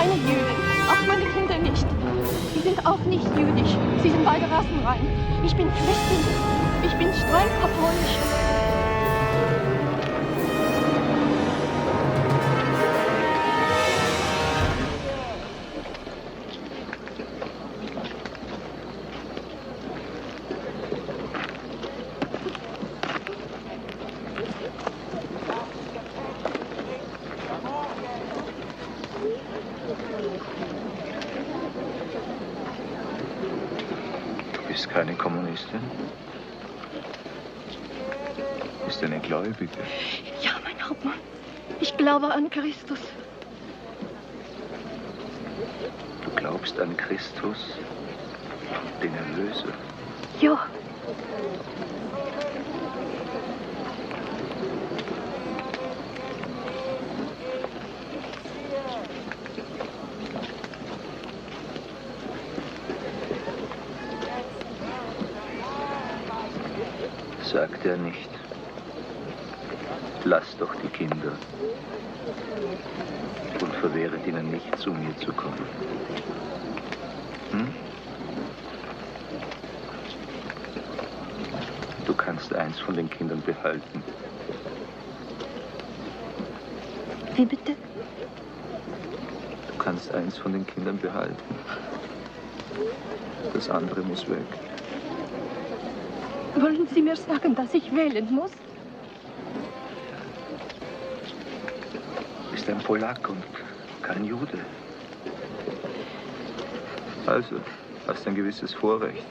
keine Jüdin. Auch meine Kinder nicht. Die sind auch nicht jüdisch. Sie sind beide rassenrein. Ich bin Christin. Ich bin streng katholisch. Du bist keine Kommunistin? Bist du eine Gläubige? Ja, mein Hauptmann. Ich glaube an Christus. Du glaubst an Christus, den Erlöser? Ja. Sagt er nicht, lasst doch die Kinder und verwehret ihnen nicht, zu mir zu kommen. Hm? Du kannst eins von den Kindern behalten. Wie bitte? Du kannst eins von den Kindern behalten. Das andere muss weg. Wollen Sie mir sagen, dass ich wählen muss? Du bist ein Polak und kein Jude. Also, hast ein gewisses Vorrecht.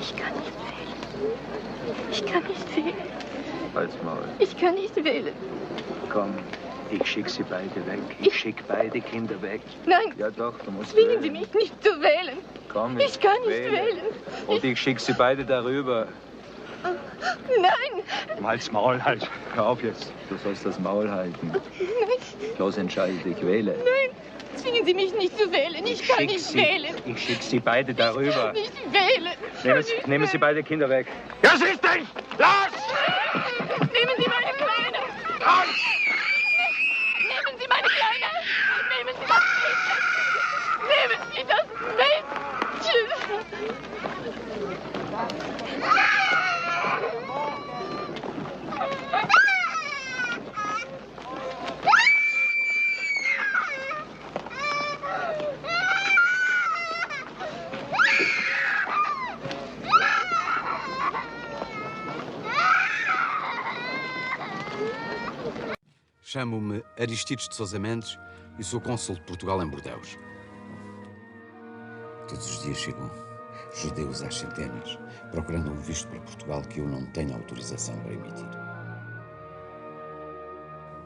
Ich kann nicht wählen. Ich kann nicht wählen. Halt's Maul. Ich kann nicht wählen. Komm, ich schick sie beide weg. Ich schick beide Kinder weg. Nein. Ja doch, du musst Zwingen wählen. Sie mich nicht zu wählen. Komm, Ich kann nicht wählen. Und ich schick sie beide darüber. Nein. Halt's Maul, halt. Hör auf jetzt. Du sollst das Maul halten. Nein. Los, entscheide dich, wähle. Nein. Zwingen Sie mich nicht zu wählen. Ich kann nicht wählen. Ich schick sie beide darüber. Nicht wählen. Nehmen Sie beide Kinder weg. Ja, siehst du! Los! Nehmen Sie meine Kleine. Los! Nehmen Sie meine Kleine. Nehmen Sie das Mädchen. Nehmen Sie das Mädchen. Chamo-me Aristides de Sousa Mendes e sou cônsul de Portugal em Bordeaux. Todos os dias chegam judeus às centenas, procurando um visto para Portugal que eu não tenho autorização para emitir.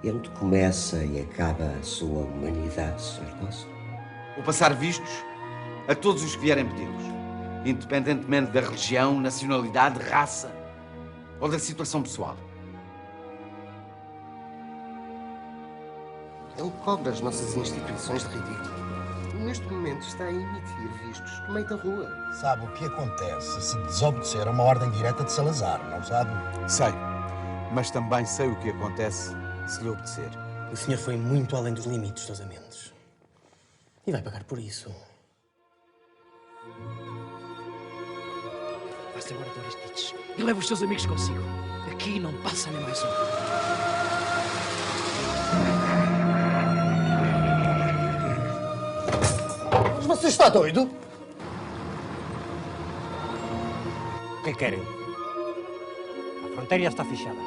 E onde começa e acaba a sua humanidade, Sr. Cônsul? Vou passar vistos a todos os que vierem pedi-los, independentemente da religião, nacionalidade, raça ou da situação pessoal. Ele cobre as nossas instituições de ridículo. Neste momento está a emitir vistos no meio da rua. Sabe o que acontece se desobedecer a uma ordem direta de Salazar, não sabe? Sei, mas também sei o que acontece se lhe obedecer. O senhor foi muito além dos limites, Sousa Mendes. E vai pagar por isso. Vá-se agora, Dr. Aristides, e leva os seus amigos consigo. Aqui não passa nem mais um. Mas você está doido? O que querem? A fronteira está fechada.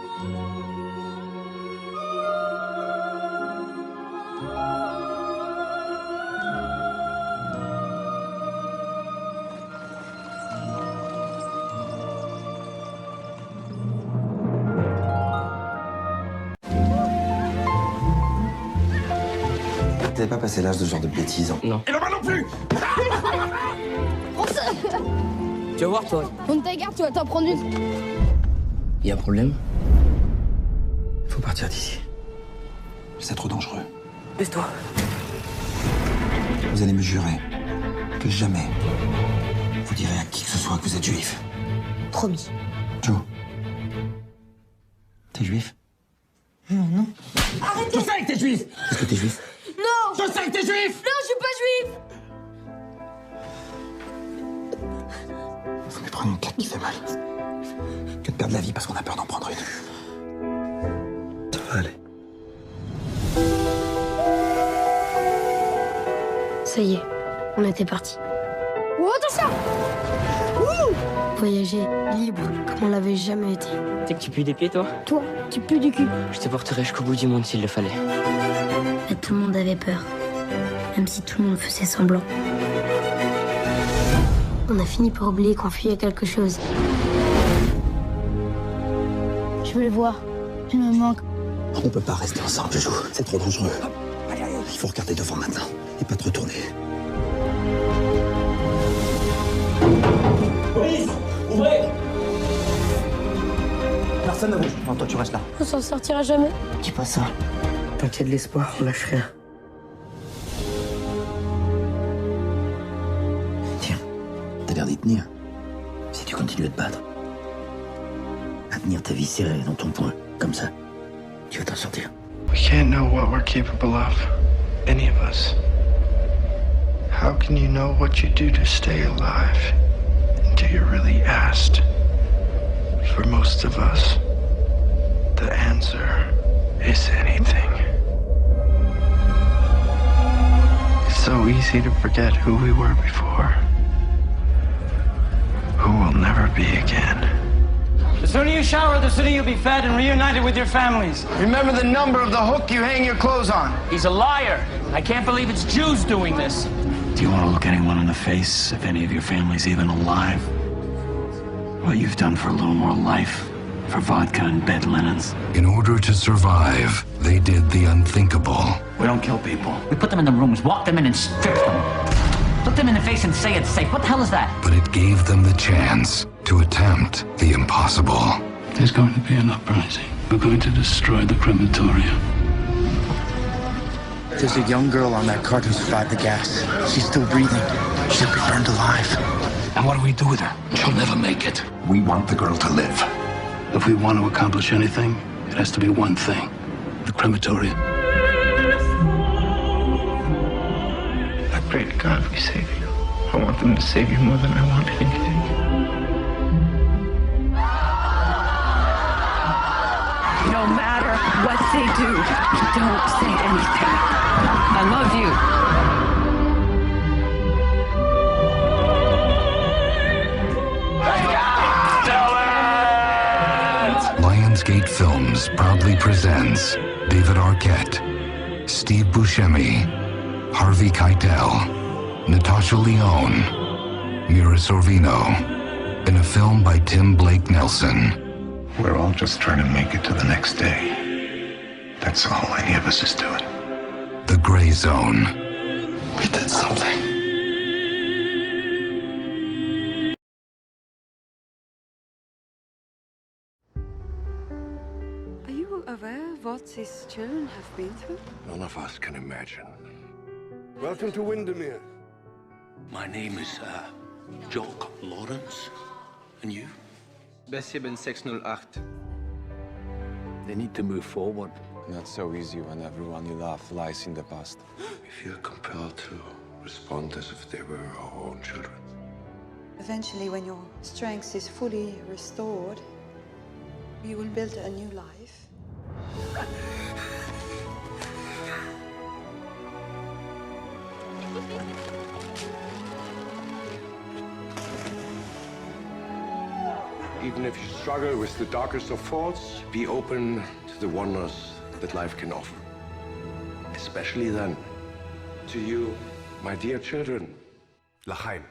T'avais pas passé l'âge de ce genre de bêtises, hein? Non. Et là-bas non plus. Tu vas voir, toi. On ta garde, tu vas t'en prendre une. Il y a un problème? Faut partir d'ici. C'est trop dangereux. Baisse-toi. Vous allez me jurer que jamais vous direz à qui que ce soit que vous êtes juif. Promis. Joe, t'es juif? Non, non. Arrêtez! Je sais que t'es juif! Est-ce que t'es juif? Non! Je sais que t'es juif! Non, je suis pas juif! Faut lui prendre une claque qui fait mal. Que de perdre la vie parce qu'on a peur d'en prendre une. Ça va aller. Ça y est, on était partis. Oh, attention! Voyager libre comme on l'avait jamais été. Tu sais que tu pues des pieds, toi? Toi, tu pues du cul. Je te porterai jusqu'au bout du monde s'il le fallait. Mais tout le monde avait peur. Même si tout le monde faisait semblant. On a fini par oublier qu'on fuyait quelque chose. Je veux le voir. Il me manque. On peut pas rester ensemble, Joujou. C'est trop dangereux. Il faut regarder devant maintenant et pas te retourner. Police! Ouvrez! Personne ne bouge. Non, toi, tu restes là. On s'en sortira jamais. Dis pas ça. Tant qu'il y a de l'espoir, on lâche rien. Tiens, t'as l'air d'y tenir. Si tu continues à te battre, à tenir ta vie serrée dans ton poing, comme ça, tu vas t'en sortir. We can't know what we're capable of, any of us. How can you know what you do to stay alive until you're really asked? For most of us, the answer is anything. It's so easy to forget who we were before, who we'll never be again. The sooner you shower, the sooner you'll be fed and reunited with your families. Remember the number of the hook you hang your clothes on. He's a liar. I can't believe it's Jews doing this. Do you want to look anyone in the face, if any of your family's even alive? What you've done for a little more life, for vodka and bed linens. In order to survive, they did the unthinkable. We don't kill people. We put them in the rooms, walk them in and strip them. Look them in the face and say it's safe. What the hell is that? But it gave them the chance to attempt the impossible. There's going to be an uprising. We're going to destroy the crematorium. There's a young girl on that cart who survived the gas. She's still breathing. She'll be burned alive. And what do we do with her? She'll never make it. We want the girl to live. If we want to accomplish anything, it has to be one thing. The crematorium. I pray to God we save you. I want them to save you more than I want anything. No matter what they do, don't say anything. I love you. Lionsgate Films proudly presents David Arquette, Steve Buscemi, Harvey Keitel, Natasha Lyonne, Mira Sorvino, in a film by Tim Blake Nelson. We're all just trying to make it to the next day. That's all any of us is doing. The Gray Zone. We did something. Are you aware of what these children have been through? None of us can imagine. Welcome to Windermere. My name is, Jock Lawrence. And you? B7 608. They need to move forward. Not so easy when everyone you love lies in the past. We feel compelled to respond as if they were our own children. Eventually, when your strength is fully restored, you will build a new life. Even if you struggle with the darkest of faults, be open to the wonders that life can offer. Especially then, to you, my dear children, L'chaim.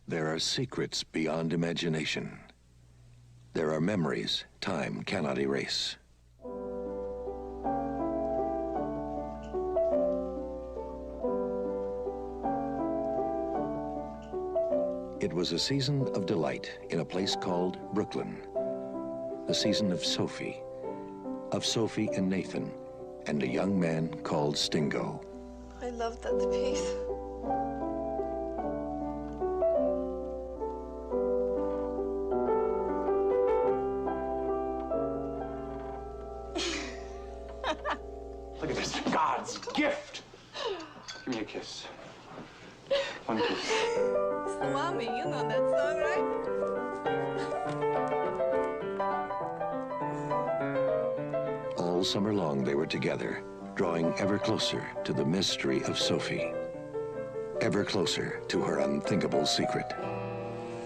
There are secrets beyond imagination. There are memories time cannot erase. It was a season of delight in a place called Brooklyn. The season of Sophie and Nathan, and a young man called Stingo. I love that piece. kiss. One kiss. Mommy, you know that song, right? All summer long they were together, drawing ever closer to the mystery of Sophie. Ever closer to her unthinkable secret.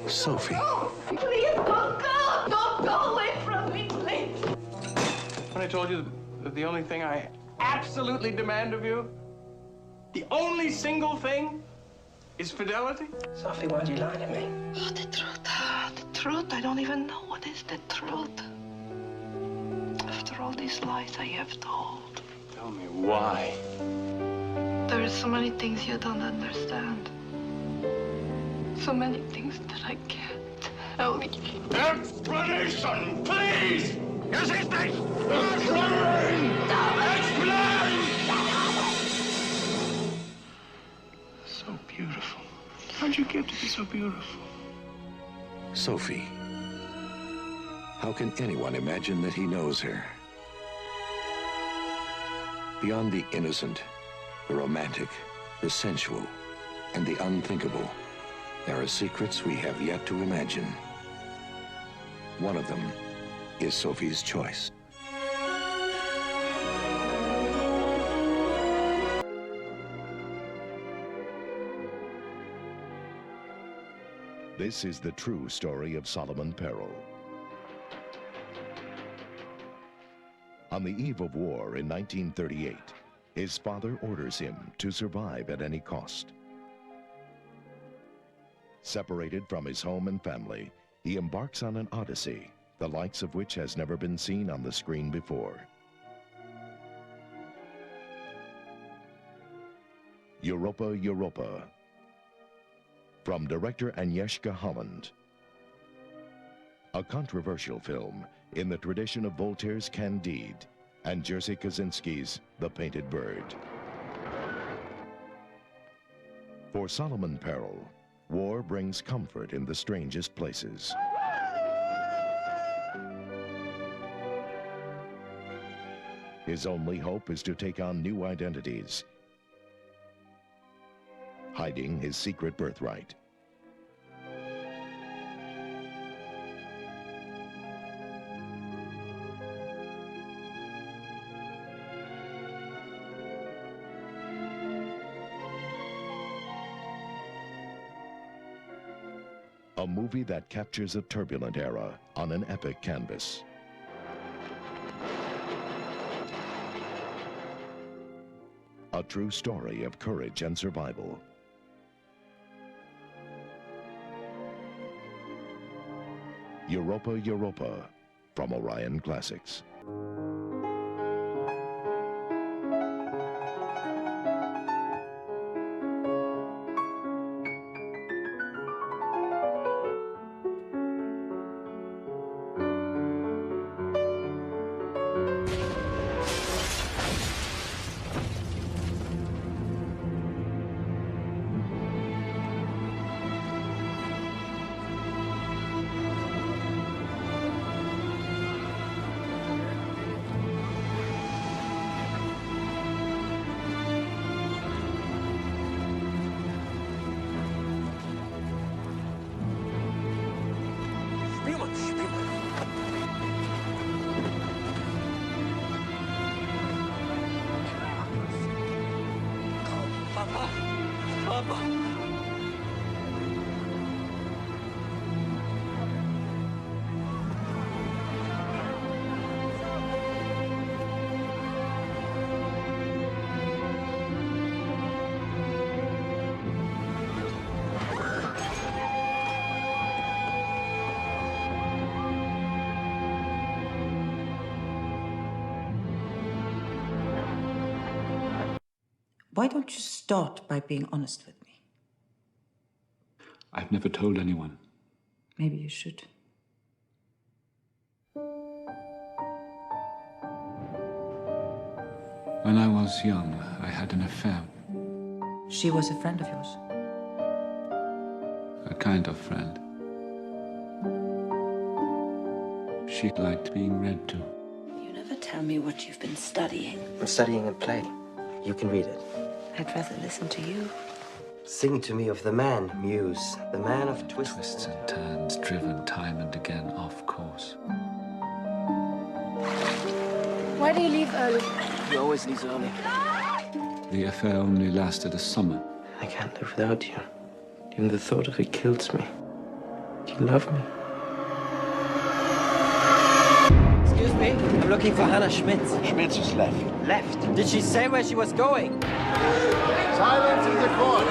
Sophie. Oh, please don't go! Don't go away from me, please! When I told you that the only thing I absolutely demand of you, the only single thing, is fidelity? Sophie, why'd you lie to me? Oh, the truth. The truth. I don't even know what is the truth. After all these lies I have told. Tell me why. There are so many things you don't understand. So many things that I can't tell you. Explanation, please! Yes, it's me! Explain! Explain! So beautiful. How'd you get to be so beautiful? Sophie. How can anyone imagine that he knows her? Beyond the innocent, the romantic, the sensual, and the unthinkable, there are secrets we have yet to imagine. One of them is Sophie's choice. This is the true story of Solomon Perel. On the eve of war in 1938, his father orders him to survive at any cost. Separated from his home and family, he embarks on an odyssey, the likes of which has never been seen on the screen before. Europa, Europa. From director Agnieszka Holland. A controversial film in the tradition of Voltaire's Candide and Jerzy Kosinski's The Painted Bird. For Solomon Perel, war brings comfort in the strangest places. His only hope is to take on new identities, hiding his secret birthright. A movie that captures a turbulent era on an epic canvas. A true story of courage and survival. Europa, Europa, from Orion Classics. Why don't you start by being honest with me? I've never told anyone. Maybe you should. When I was young, I had an affair. She was a friend of yours? A kind of friend. She liked being read to. You never tell me what you've been studying. I'm studying a play. You can read it. I'd rather listen to you. Sing to me of the man, Muse, the man of Twists and turns, driven time and again off course. Why do you leave early? He always leaves early. The affair only lasted a summer. I can't live without you. Even the thought of it kills me. Do you love me? Excuse me, I'm looking for Hannah Schmitz. Schmitz is left. Left? Did she say where she was going? Silence in the court!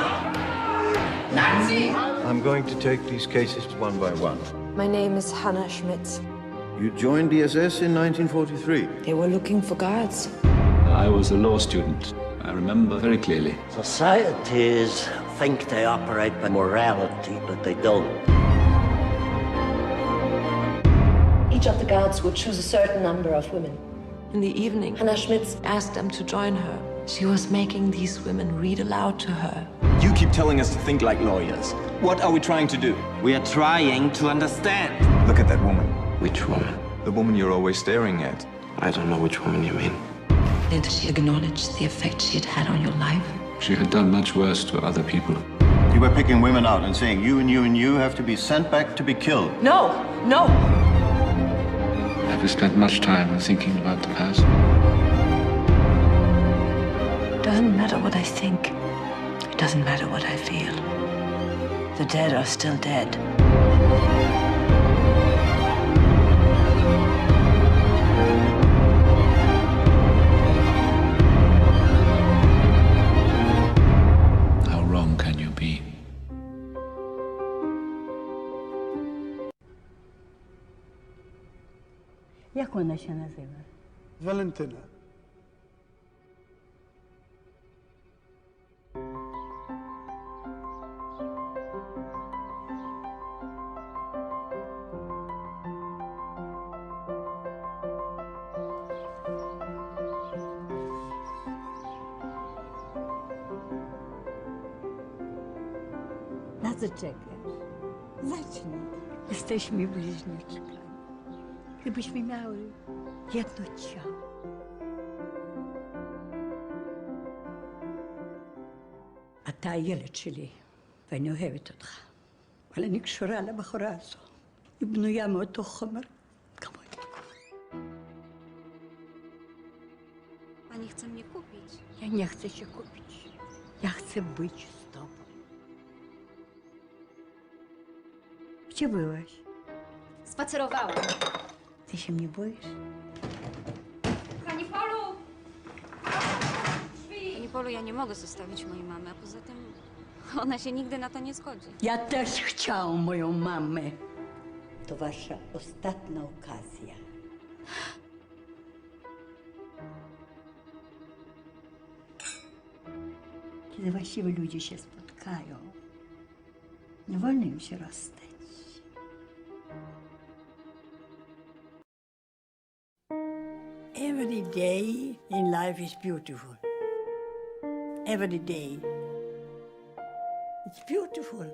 Nazi! I'm going to take these cases one by one. My name is Hannah Schmitz. You joined the SS in 1943. They were looking for guards. I was a law student. I remember very clearly. Societies think they operate by morality, but they don't. Each of the guards would choose a certain number of women. In the evening, Hannah Schmitz asked them to join her. She was making these women read aloud to her. You keep telling us to think like lawyers. What are we trying to do? We are trying to understand. Look at that woman. Which woman? The woman you're always staring at. I don't know which woman you mean. Did she acknowledge the effect she had had on your life? She had done much worse to other people. You were picking women out and saying you and you and you have to be sent back to be killed. No, no. Have you spent much time thinking about the past? It doesn't matter what I think. It doesn't matter what I feel. The dead are still dead. How wrong can you be? Jak ona się nazywa? Valentyna. Na co czekasz? Zacznij. Jesteśmy bliźniaczkami. Gdybyśmy miały jedno ciało. אתה הילד שלי, ואני אוהבת אותך. אבל אני קשורה לבחורה הזו. היא בנויה מאותו חומר כמוני. Pani chce mnie kupić. Ja nie chcę cię kupić. Ja chcę być z tobą. Gdzie byłaś? Spacerowałam. Ty się mnie boisz? Pani Polu! Drzwi! Pani Polu, ja nie mogę zostawić mojej mamy, a poza tym ona się nigdy na to nie zgodzi. Ja też chciałam moją mamę. To wasza ostatnia okazja. Kiedy właściwie ludzie się spotkają, nie wolno im się rozstać. Every day in life is beautiful. Every day. It's beautiful.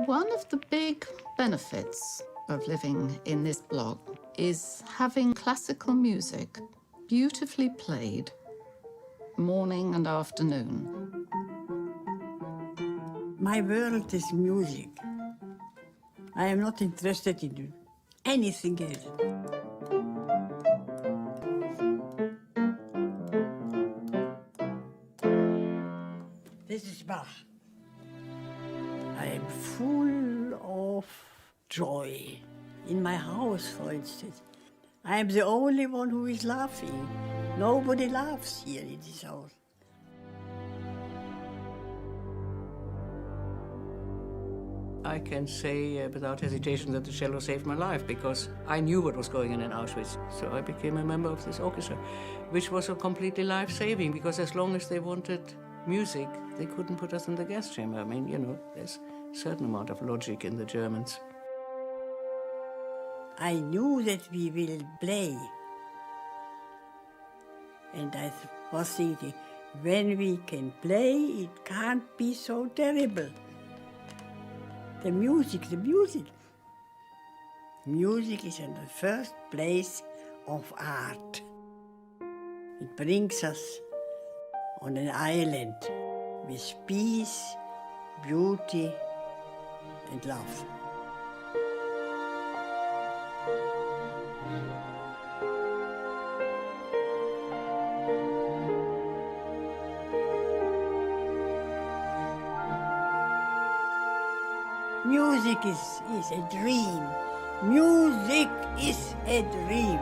One of the big benefits of living in this block is having classical music beautifully played morning and afternoon. My world is music. I am not interested in anything else. This is Bach. I am full of joy. In my house, for instance, I am the only one who is laughing. Nobody laughs here in this house. I can say without hesitation that the cello saved my life because I knew what was going on in Auschwitz. So I became a member of this orchestra, which was completely life-saving because as long as they wanted music, they couldn't put us in the gas chamber. I mean, you know, there's a certain amount of logic in the Germans. I knew that we will play. And I was thinking, when we can play, it can't be so terrible. The music, the music. Music is in the first place of art. It brings us on an island with peace, beauty, and love. Music is a dream. Music is a dream.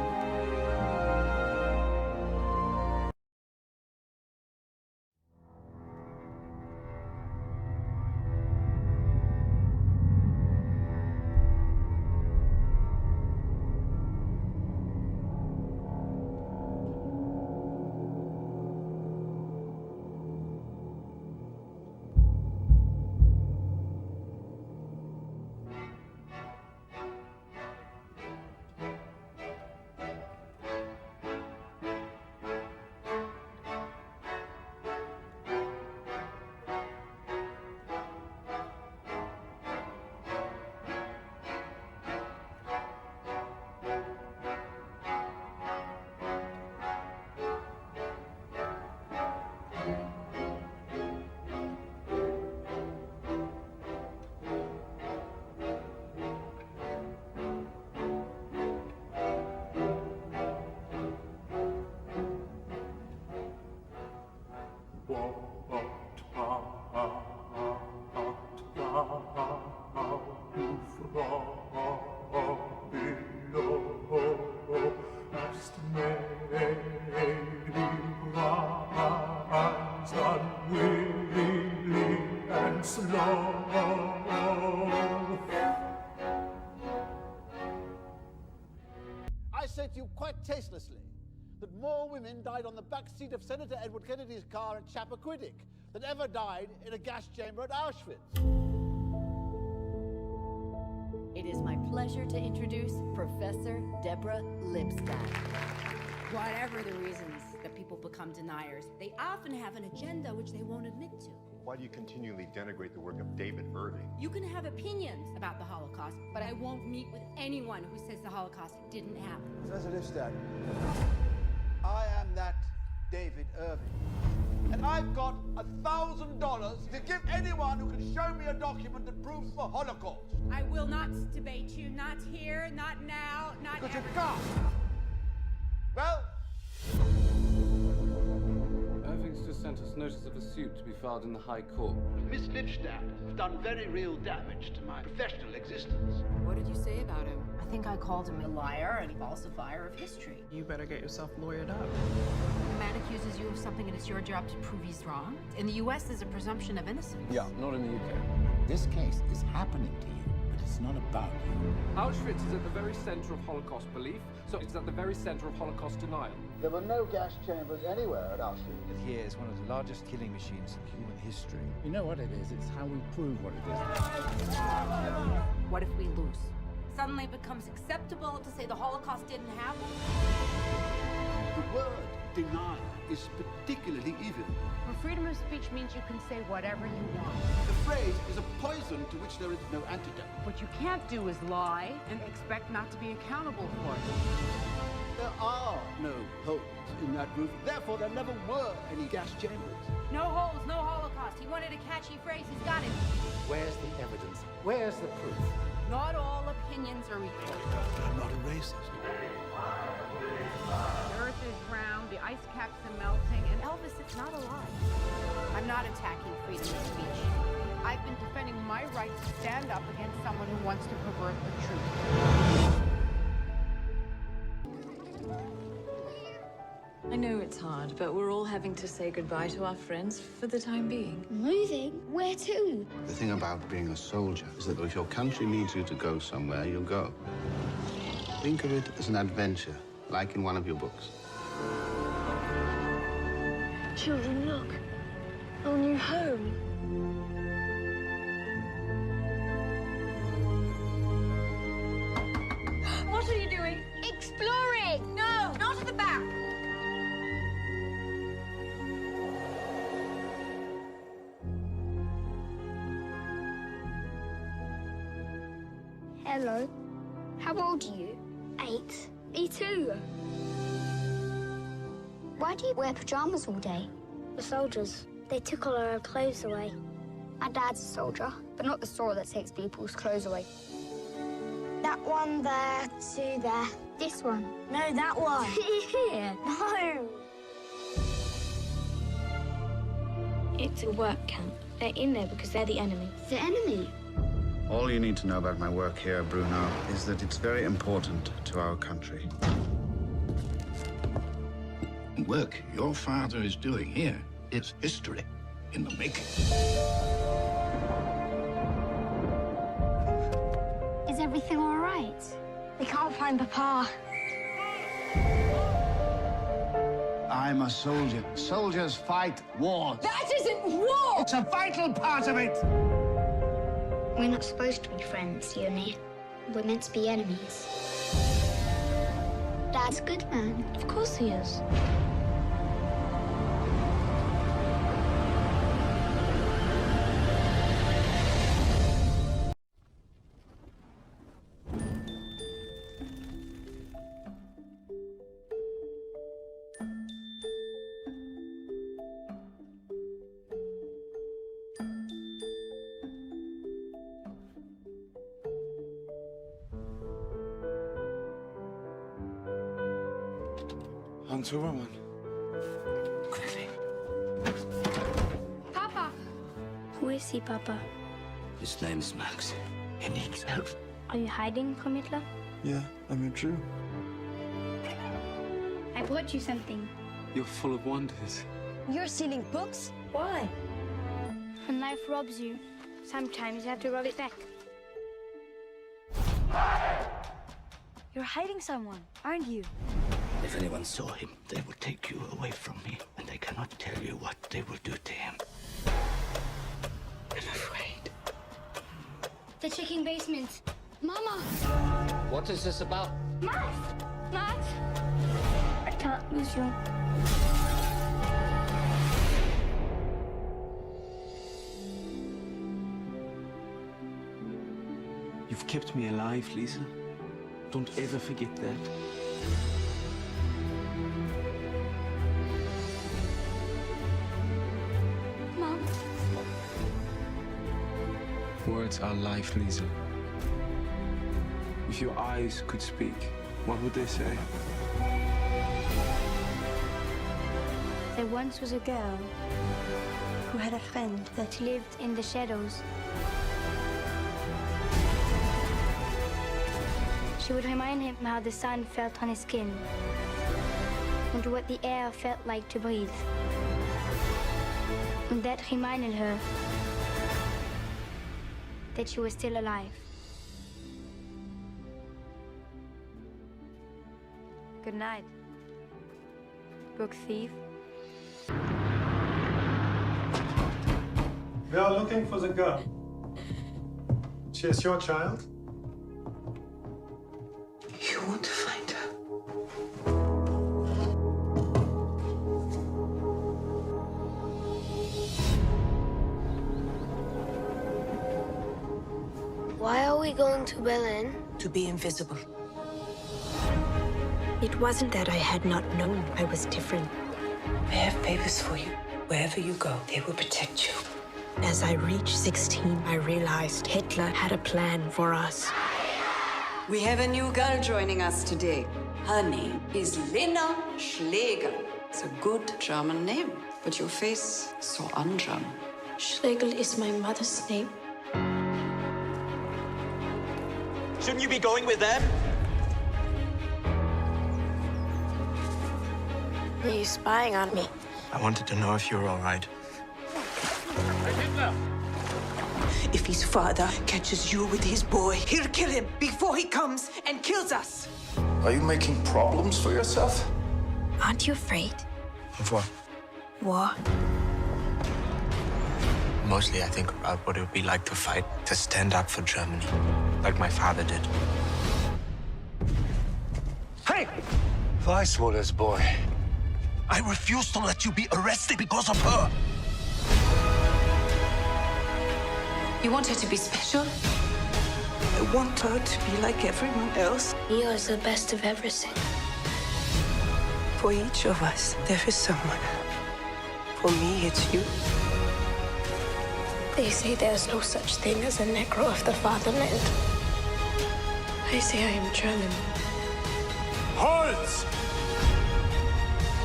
I said to you quite tastelessly that more women died on the back seat of Senator Edward Kennedy's car at Chappaquiddick than ever died in a gas chamber at Auschwitz. It is my pleasure to introduce Professor Deborah Lipstadt. Whatever the reasons that people become deniers, they often have an agenda which they won't admit to. Why do you continually denigrate the work of David Irving? You can have opinions about the Holocaust, but I won't meet with anyone who says the Holocaust didn't happen. Professor Lipstadt, I am that David Irving. And I've got $1,000 to give anyone who can show me a document that proves the Holocaust. I will not debate you, not here, not now, not Because ever. you can't. Well, Irving's just sent us notice of a suit to be filed in the High Court. Miss Lipstadt has done very real damage to my professional existence. What did you say about him? I think I called him a liar and a falsifier of history. You better get yourself lawyered up. The man accuses you of something and it's your job to prove he's wrong. In the US, there's a presumption of innocence. Yeah, not in the UK. This case is happening to you, but it's not about you. Auschwitz is at the very center of Holocaust belief, so it's at the very center of Holocaust denial. There were no gas chambers anywhere at Auschwitz. Here is one of the largest killing machines in human history. You know what it is? It's how we prove what it is. What if we lose? Suddenly it becomes acceptable to say the Holocaust didn't happen? The word denial is particularly evil. Well, freedom of speech means you can say whatever you want. The phrase is a poison to which there is no antidote. What you can't do is lie and expect not to be accountable for it. There are no holes in that roof. Therefore, there never were any gas chambers. No holes, no Holocaust. He wanted a catchy phrase. He's got it. Where's the evidence? Where's the proof? Not all opinions are equal. I'm not a racist. The earth is round, the ice caps are melting, and Elvis, it's not a lie. I'm not attacking freedom of speech. I've been defending my right to stand up against someone who wants to pervert the truth. I know it's hard, but we're all having to say goodbye to our friends for the time being. Moving? Where to? The thing about being a soldier is that if your country needs you to go somewhere, you'll go. Think of it as an adventure, like in one of your books. Children, look. Our new home. What are you doing? Exploring! No, not at the back. Hello. How old are you? 8. Me too. Why do you wear pajamas all day? The soldiers. They took all our clothes away. My dad's a soldier, but not the sort that takes people's clothes away. That one there, two there. This one. No, that one. Here. No. It's a work camp. They're in there because they're the enemy. The enemy? All you need to know about my work here, Bruno, is that it's very important to our country. The work your father is doing here is history in the making. Is everything all right? We can't find Papa. I'm a soldier. Soldiers fight wars. That isn't war! It's a vital part of it. We're not supposed to be friends, you and me. We're meant to be enemies. Dad's a good man. Of course he is. Onto Roman. Quickly. Papa! Who is he, Papa? His name is Max. He needs help. Are you hiding from Hitler? Yeah, I'm a Jew. I brought you something. You're full of wonders. You're stealing books? Why? When life robs you, sometimes you have to rob it back. You're hiding someone, aren't you? If anyone saw him, they would take you away from me, and I cannot tell you what they will do to him. I'm afraid. They're checking basements. Mama! What is this about? Max! Max! I can't lose you. You've kept me alive, Lisa. Don't ever forget that. Mom? Words are life, Lisa. If your eyes could speak, what would they say? There once was a girl who had a friend that lived in the shadows. She would remind him how the sun felt on his skin and what the air felt like to breathe. And that reminded her that she was still alive. Good night, book thief. We are looking for the girl. She is your child? You want to find her? Why are we going to Berlin? To be invisible. It wasn't that I had not known I was different. I have papers for you. Wherever you go, they will protect you. As I reached 16, I realized Hitler had a plan for us. We have a new girl joining us today. Her name is Lena Schlegel. It's a good German name, but your face is so un-German. Schlegel is my mother's name. Shouldn't you be going with them? Are you spying on me? I wanted to know if you were all right. If his father catches you with his boy, he'll kill him before he comes and kills us. Are you making problems for yourself? Aren't you afraid? Of what? War. Mostly I think about what it would be like to fight, to stand up for Germany, like my father did. Hey! Weisswoller's boy. I refuse to let you be arrested because of her. You want her to be special? I want her to be like everyone else. You're the best of everything. For each of us, there is someone. For me, it's you. They say there's no such thing as a Negro of the fatherland. I say I am German. Halt!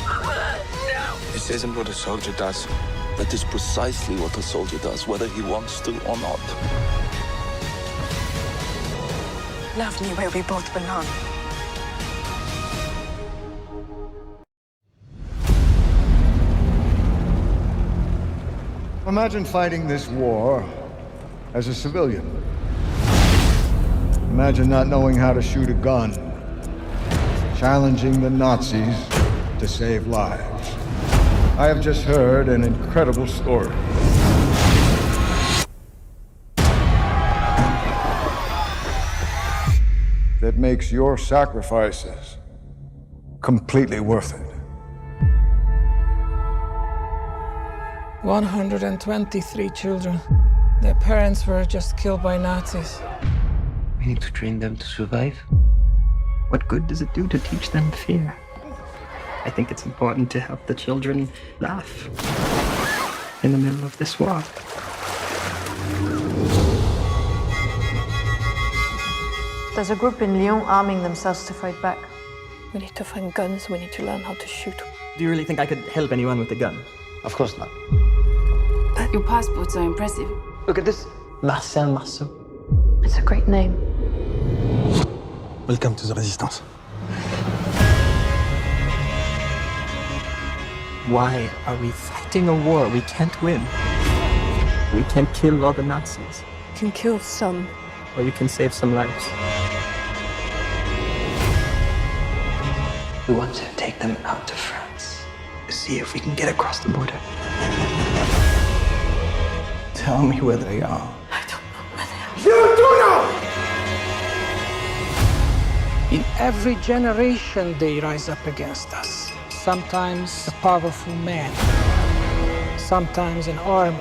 No! This isn't what a soldier does. That is precisely what a soldier does, whether he wants to or not. Love me where we both belong. Imagine fighting this war as a civilian. Imagine not knowing how to shoot a gun, challenging the Nazis to save lives. I have just heard an incredible story. That makes your sacrifices completely worth it. 123 children. Their parents were just killed by Nazis. We need to train them to survive. What good does it do to teach them fear? I think it's important to help the children laugh in the middle of this war. There's a group in Lyon arming themselves to fight back. We need to find guns. We need to learn how to shoot. Do you really think I could help anyone with a gun? Of course not. But your passports are impressive. Look at this. Marcel Marceau. It's a great name. Welcome to the Resistance. Why are we fighting a war we can't win? We can't kill all the Nazis. You can kill some. Or you can save some lives. We want to take them out to France. See if we can get across the border. Tell me where they are. I don't know where they are. You do know! In every generation, they rise up against us. Sometimes a powerful man, sometimes an army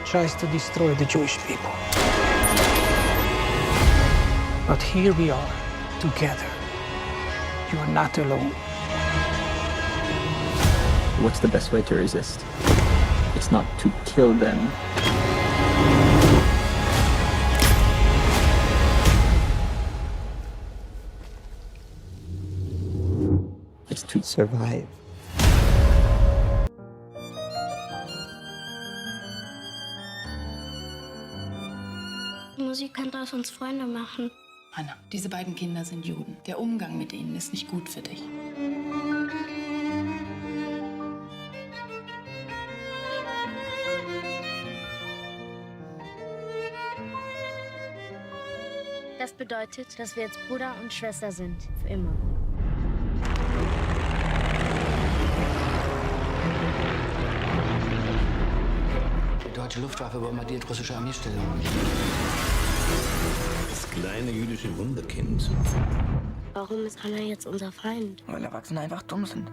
tries to destroy the Jewish people. But here we are, together. You are not alone. What's the best way to resist? It's not to kill them. It's to survive. Musik kann aus uns Freunde machen. Anna, diese beiden Kinder sind Juden. Der Umgang mit ihnen ist nicht gut für dich. Das bedeutet, dass wir jetzt Bruder und Schwester sind. Für immer. Die deutsche Luftwaffe bombardiert russische Armeestellungen. Das kleine jüdische Wunderkind. Warum ist Anna jetzt unser Feind? Weil Erwachsene einfach dumm sind.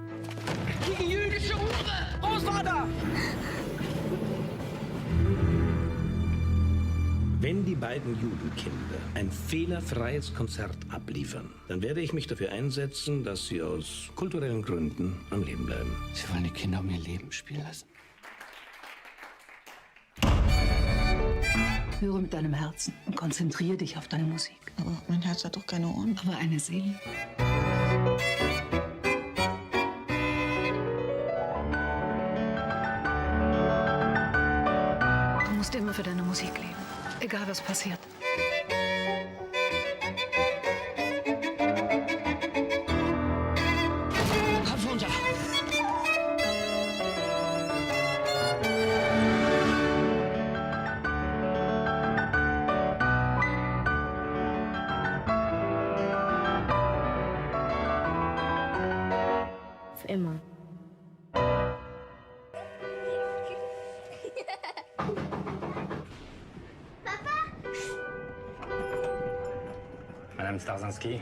Die jüdische Hure! Großvater! Wenn die beiden Judenkinder ein fehlerfreies Konzert abliefern, dann werde ich mich dafür einsetzen, dass sie aus kulturellen Gründen am Leben bleiben. Sie wollen die Kinder um ihr Leben spielen lassen. Höre mit deinem Herzen und konzentriere dich auf deine Musik. Aber mein Herz hat doch keine Ohren. Aber eine Seele. Du musst immer für deine Musik leben. Egal was passiert. Kopf runter! Für immer. Madame Starzynski.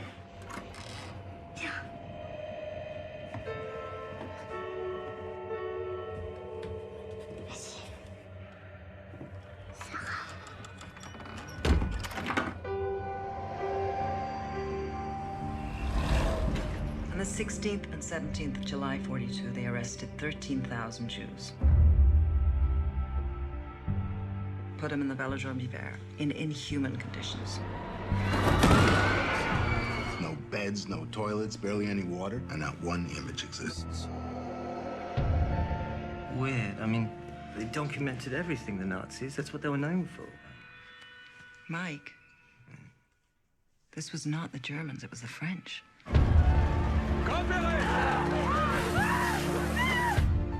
16th and 17th of July, 42, they arrested 13,000 Jews. Put them in the Velodrome d'Hiver in inhuman conditions. No beds, no toilets, barely any water, and not one image exists. Weird. I mean, they documented everything, the Nazis. That's what they were known for. Mike, this was not the Germans, it was the French.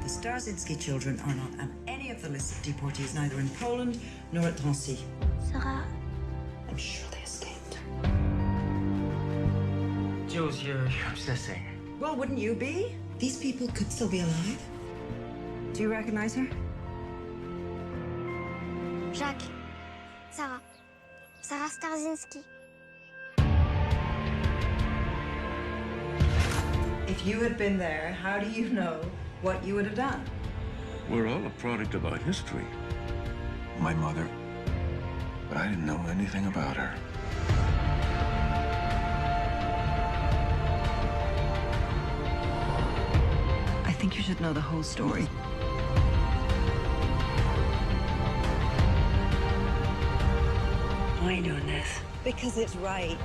The Starzinski children are not on any of the lists of deportees, neither in Poland nor at Drancy. Sarah. I'm sure they escaped. Jules, you're obsessing. Well, wouldn't you be? These people could still be alive. Do you recognize her? Jacques. Sarah. Sarah Starzinski. If you had been there, how do you know what you would have done? We're all a product of our history. My mother. But I didn't know anything about her. I think you should know the whole story. Why are you doing this? Because it's right.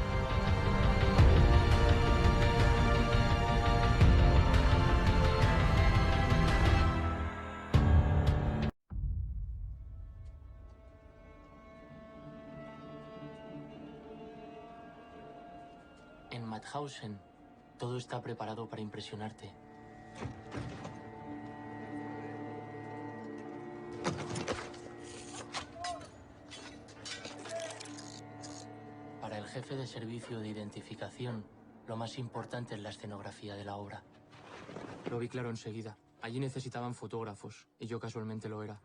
En Mauthausen, todo está preparado para impresionarte. Para el jefe de servicio de identificación, lo más importante es la escenografía de la obra. Lo vi claro enseguida. Allí necesitaban fotógrafos, y yo casualmente lo era.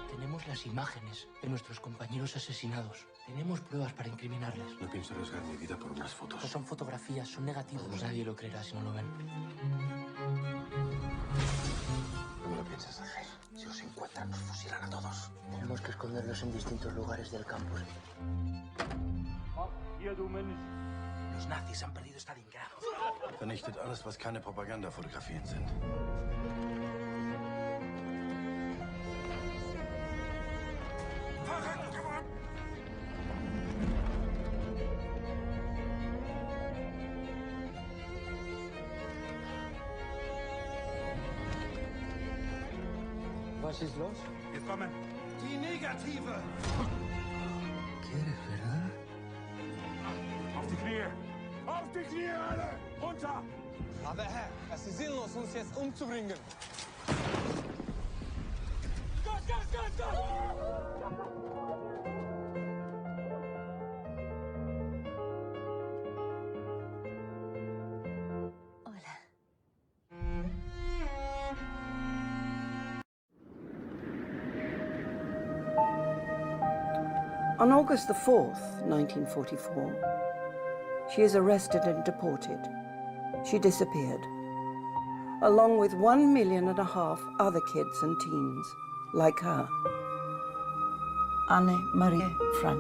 Tenemos las imágenes de nuestros compañeros asesinados. Tenemos pruebas para incriminarles. No pienso arriesgar mi vida por unas fotos. No son fotografías, son negativos. Nadie lo creerá si no lo ven. No me lo piensas hacer. Si os encuentran, nos fusilan a todos. Tenemos que esconderlos en distintos lugares del campus. Los nazis han perdido Stalingrad. Vernichtet alles, was keine Propagandafotografien sind. Was ist los? Wir kommen. Die Negative! ¿Quieres, verdad? Auf die Knie! Auf die Knie, alle! Runter! Aber Herr, es ist sinnlos, uns jetzt umzubringen. Gas, Gas, Gas, Gas! On August the 4th, 1944, she is arrested and deported. She disappeared, along with 1.5 million other kids and teens like her. Anne-Marie Frank.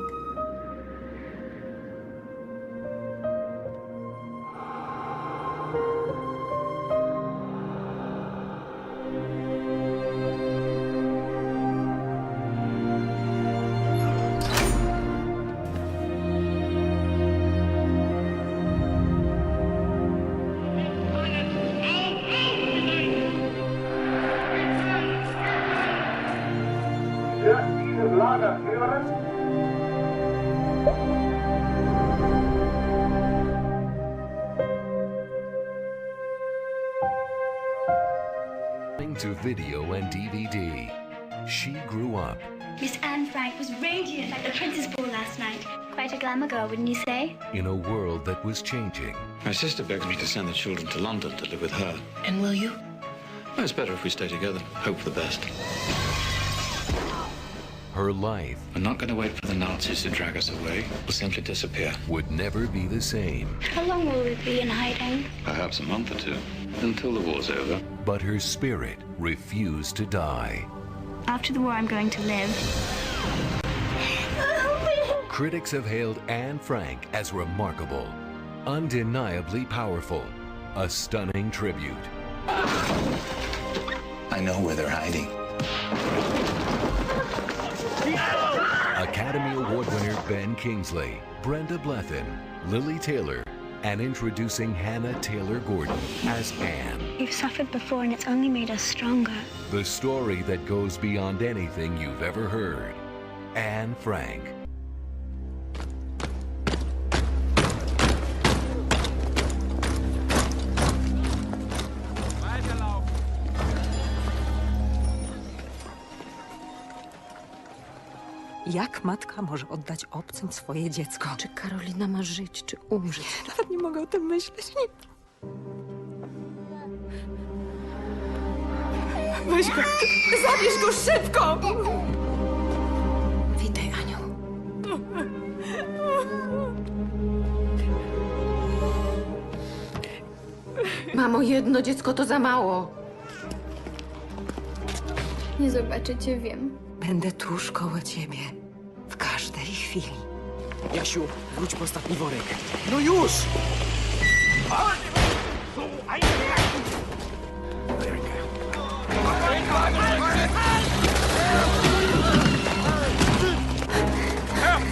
To video and DVD. She grew up. Miss Anne Frank was radiant at the Princess Ball last night. Quite a glamour girl, wouldn't you say? In a world that was changing. My sister begged me to send the children to London to live with her. And will you? Well, it's better if we stay together. Hope for the best. Her life. We're not going to wait for the Nazis to drag us away. We'll simply disappear. Would never be the same. How long will we be in hiding? Perhaps a month or two. Until the war's over. But her spirit refused to die. After the war, I'm going to live. Critics have hailed Anne Frank as remarkable, undeniably powerful, a stunning tribute. I know where they're hiding. Academy Award winner Ben Kingsley, Brenda Blethyn, Lily Taylor, and introducing Hannah Taylor-Gordon as Anne. We've suffered before and it's only made us stronger. The story that goes beyond anything you've ever heard. Anne Frank. Jak matka może oddać obcym swoje dziecko? Czy Karolina ma żyć, czy umrzeć? Nawet nie mogę o tym myśleć. Weź go! Zabierz go szybko! Witaj, Aniu. Mamo, jedno dziecko to za mało. Nie zobaczycie, wiem. Będę tuż koło ciebie. W każdej chwili. Jasiu, wróć po ostatni worek. No już!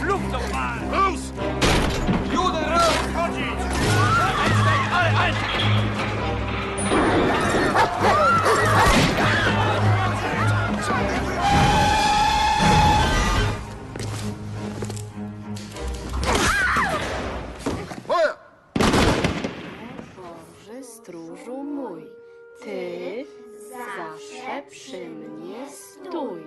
Flucht doch mal! Los! Jude, chodzić! Halt! Boże, stróżu mój, ty zawsze przy mnie stój.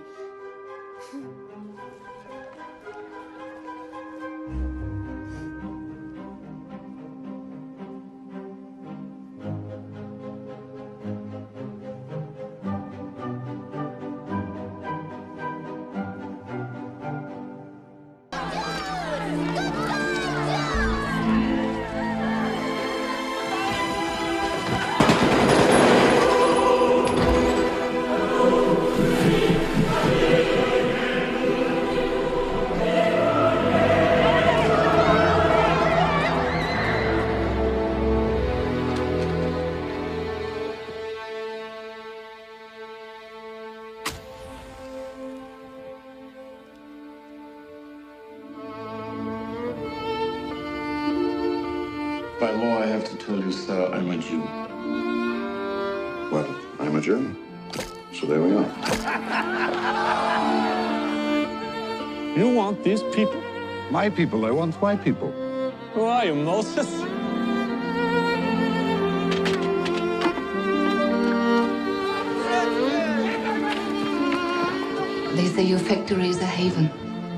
By law, I have to tell you, sir, I'm a Jew. Well, I'm a German. So there we are. You want these people? My people, I want my people. Who are you, Moses? They say your factory is a haven.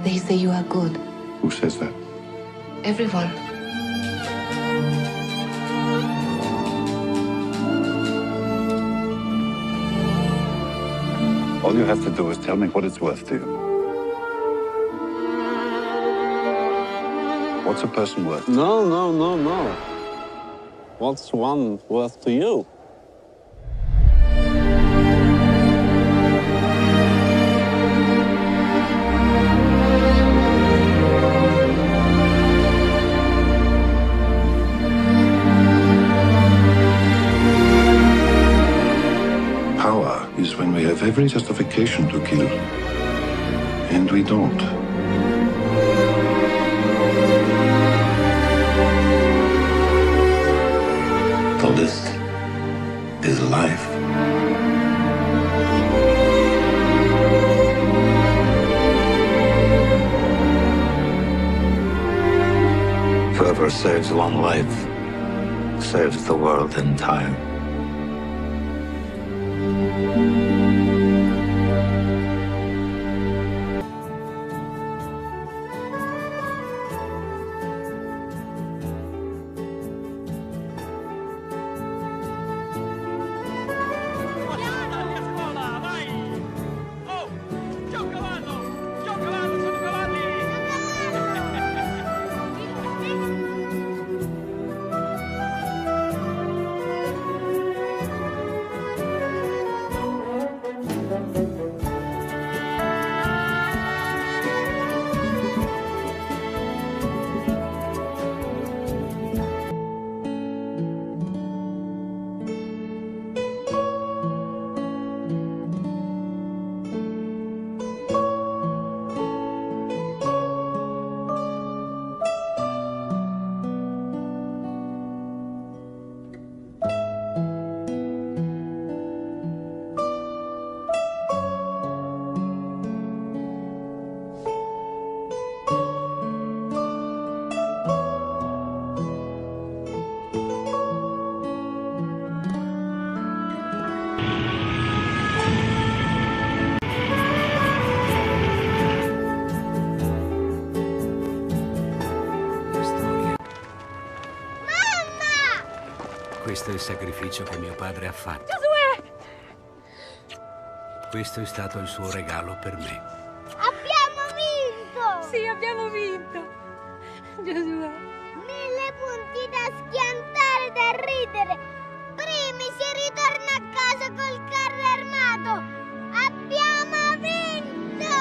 They say you are good. Who says that? Everyone. All you have to do is tell me what it's worth to you. What's a person worth? No. What's one worth to you? Power is when we have every justification to kill, and we don't. The list is life. Whoever saves one life saves the world entire. Questo è il sacrificio che mio padre ha fatto. Giosuè! Questo è stato il suo regalo per me. Abbiamo vinto! Sì, abbiamo vinto. Giosuè. 1000 punti da schiantare, da ridere. Primi si ritorna a casa col carro armato. Abbiamo vinto!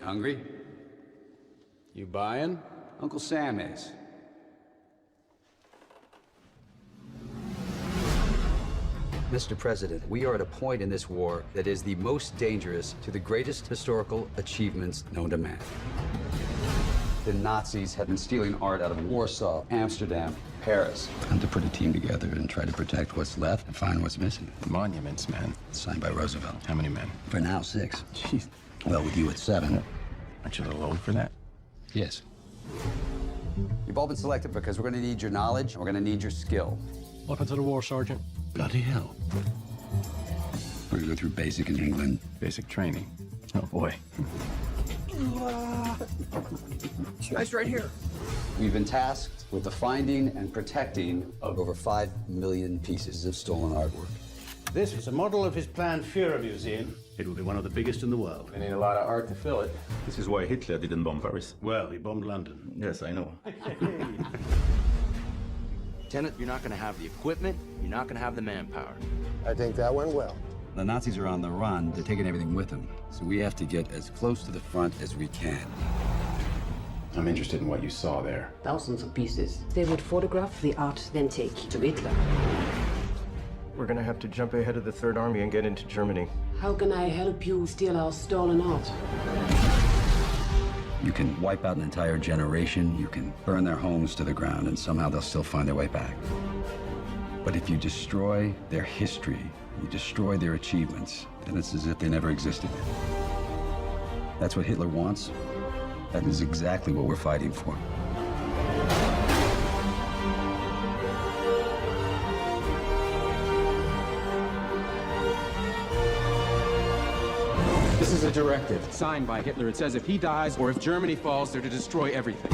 Hungry? You buying? Uncle Sam is. Mr. President, we are at a point in this war that is the most dangerous to the greatest historical achievements known to man. The Nazis have been stealing art out of Warsaw, Amsterdam, Paris. Time to put a team together and try to protect what's left and find what's missing. Monuments, man. Signed by Roosevelt. How many men? For now, 6. Jeez. Well, with you at 7. Aren't you a little old for that? Yes. You've all been selected because we're going to need your knowledge and we're going to need your skill. Welcome to the war, Sergeant. Bloody hell. We're going to go through basic in England. Basic training. Oh, boy. Nice right here. We've been tasked with the finding and protecting of over 5 million pieces of stolen artwork. This is a model of his planned Führer Museum. It will be one of the biggest in the world. We need a lot of art to fill it. This is why Hitler didn't bomb Paris. Well, he bombed London. Yes, I know. Lieutenant, you're not going to have the equipment, you're not going to have the manpower. I think that went well. The Nazis are on the run. They're taking everything with them. So we have to get as close to the front as we can. I'm interested in what you saw there. Thousands of pieces. They would photograph the art, then take to Hitler. We're gonna have to jump ahead of the Third Army and get into Germany. How can I help you steal our stolen art? You can wipe out an entire generation, you can burn their homes to the ground, and somehow they'll still find their way back. But if you destroy their history, you destroy their achievements, then it's as if they never existed. That's what Hitler wants. That is exactly what we're fighting for. This is a directive signed by Hitler. It says if he dies or if Germany falls, they're to destroy everything.